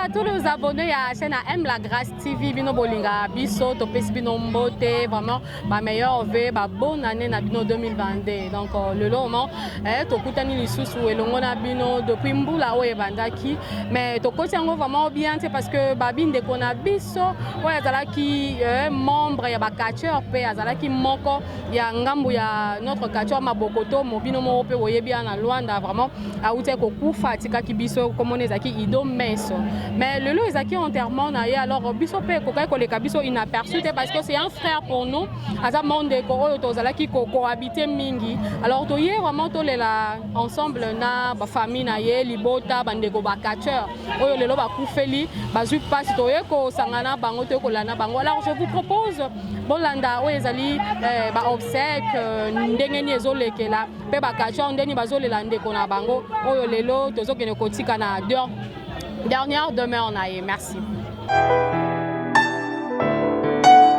à tous les abonnés à la chaîne MlaGrace TV, bino bolinga biso to pesi bino mbote vraiment ba meilleur vœu ba bonne année na bino 2022. Donc le moment to kutani lisusu elongo na bino depuis mbula oye bandaki mais to koti yango vraiment bien parce que babinde kona biso oye azalaki membre ya ba catcheur pe azalaki moko ya ngambu ya notre catcheur Mabokotomo bino mo pe oye bien na Luanda vraiment a ute ko kufa tika ki biso comme ezaki ido meso mais le lot ezaki enterrement na ye alors biso pe ko kay ko le kabiso inaperçu parce que c'est un frère pour nous aza monde ko oyo tozalaki ko cohabiter mingi alors to ye vraiment to lela ensemble na ba famille na ye libota bandeko ba catcheur oyo lelo ba Akufeli bazui passe to ye ko sangana bango to ko lana bango alors je vous propose bolanda oyo ezali ba obsèque ndenge ni ezolekela pe ba catcheur ndeni bazolela ndeko na bango oyo lelo tozokene kotika na dernière demeure na ye. Merci.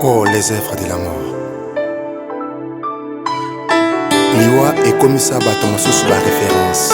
Oh, les œuvres de la mort. Liwa et comme ça, bateau sous la référence.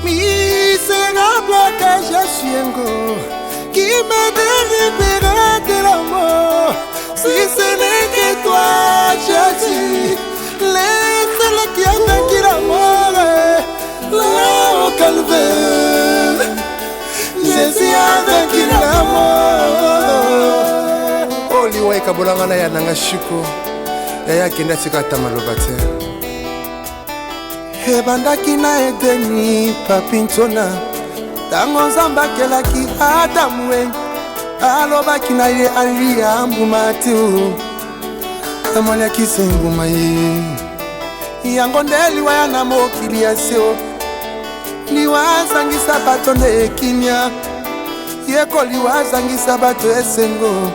Misérable que je suis qui me délivre de l'amour. Si ce n'est que toi, Jésus, l'être qui a vaincu la mort, là au calvaire, Jésus a vaincu la mort. Oh, liwa ikabolanga ya nanga shiko, ya kenda sikata malobate. Ebandaki na Edeni papintona, tango nzambe akelaki Adamu alobaki na ye alia mbuma te amoniakisa nguma ye yango nde liwa ya na mokili ya seo liwa azangisa bato nde ekimia yeko liwa azangisa bato esengo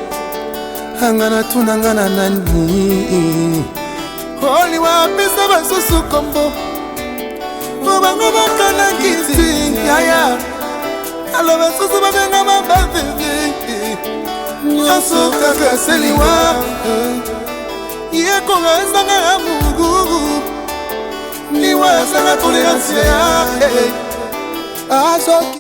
anga natuna nga na nani oliwa apesa basusu kombo obango bakanaki nzingi yaya aloba susu babenga mabaveve nyonso kaka seliwa yekonga ezanga ya mugu liwa ezanga toleransi ya azoki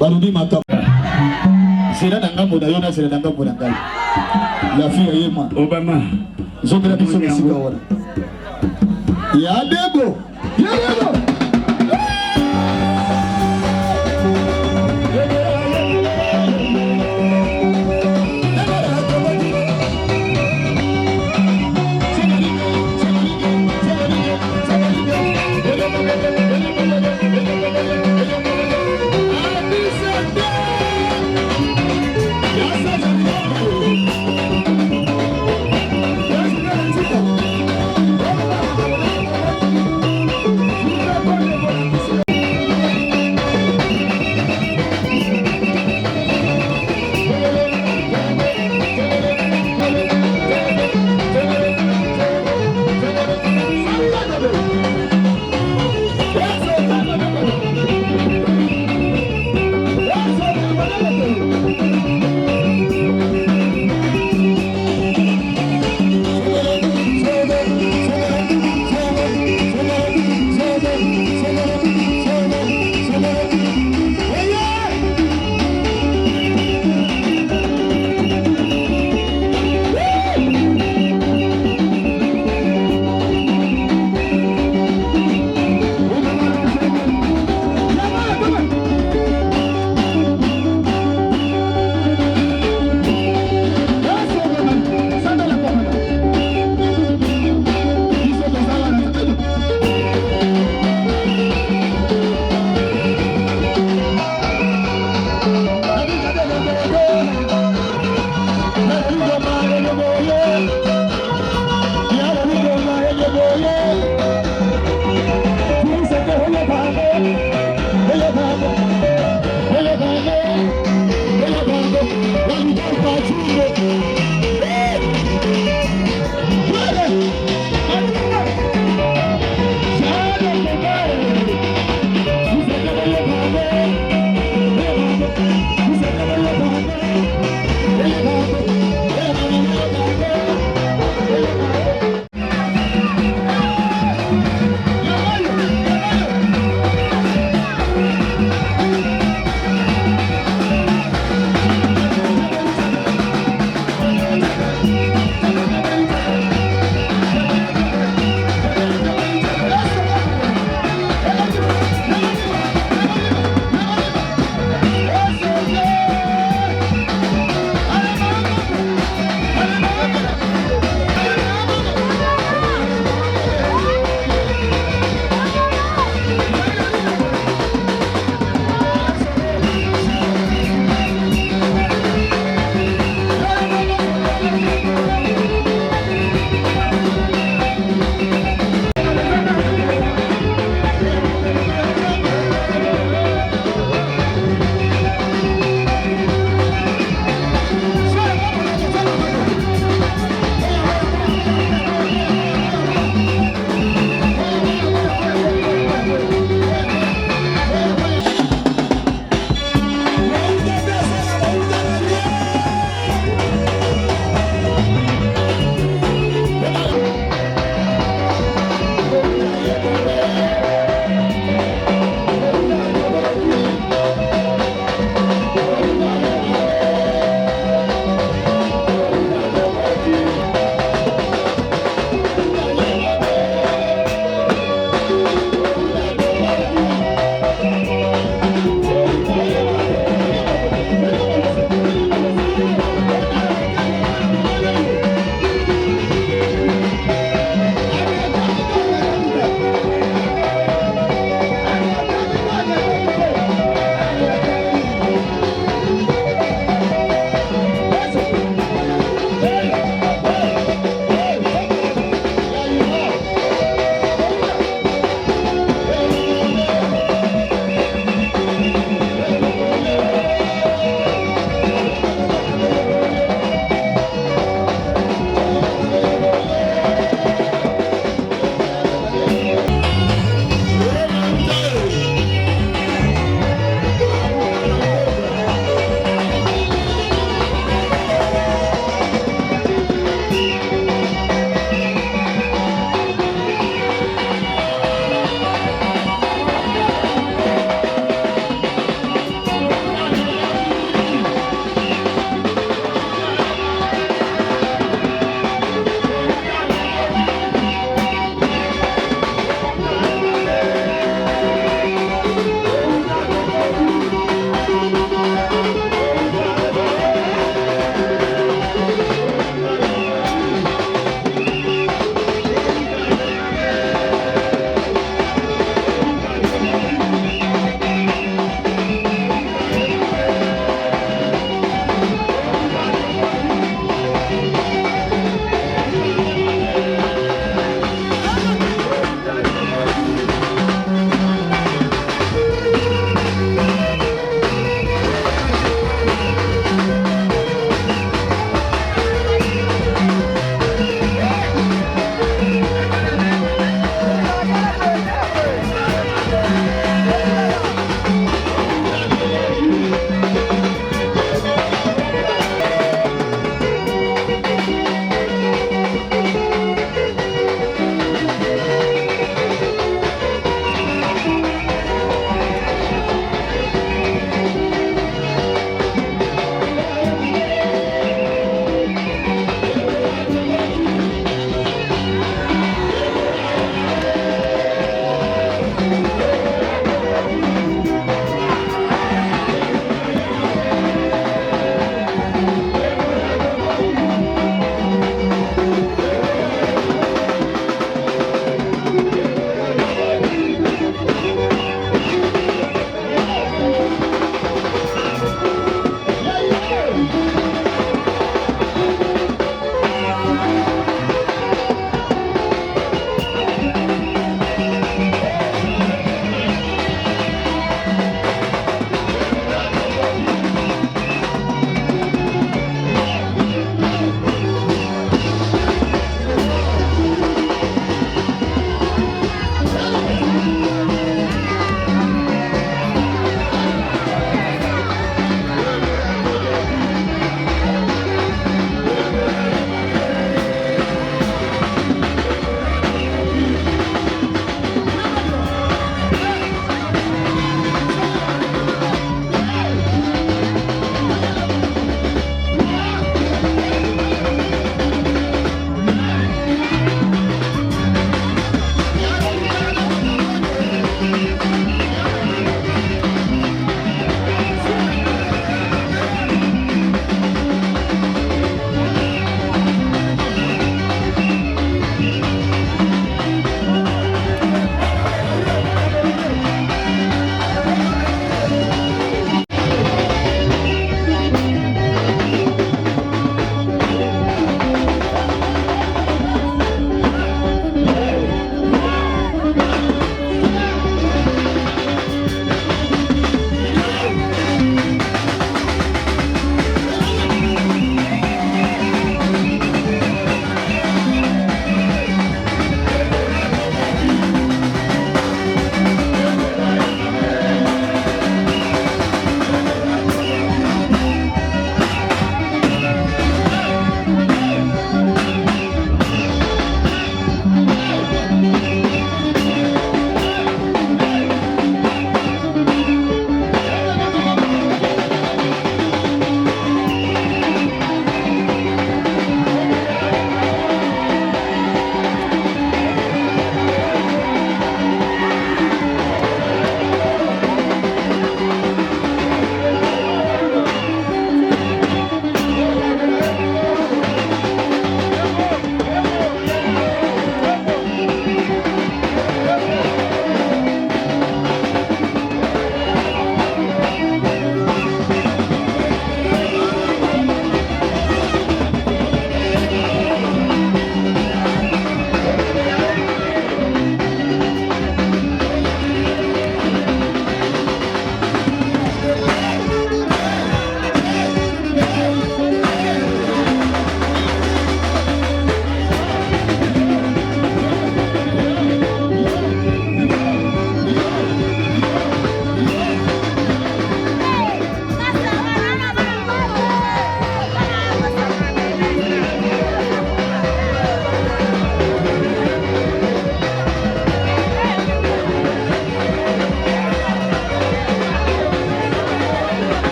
Barudi mata. Sera nanga moda yona sera nanga moda ngai. Ya fia yema. Obama. Zongera biso bisika ora. Ya debo. Ya debo.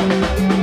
Thank you.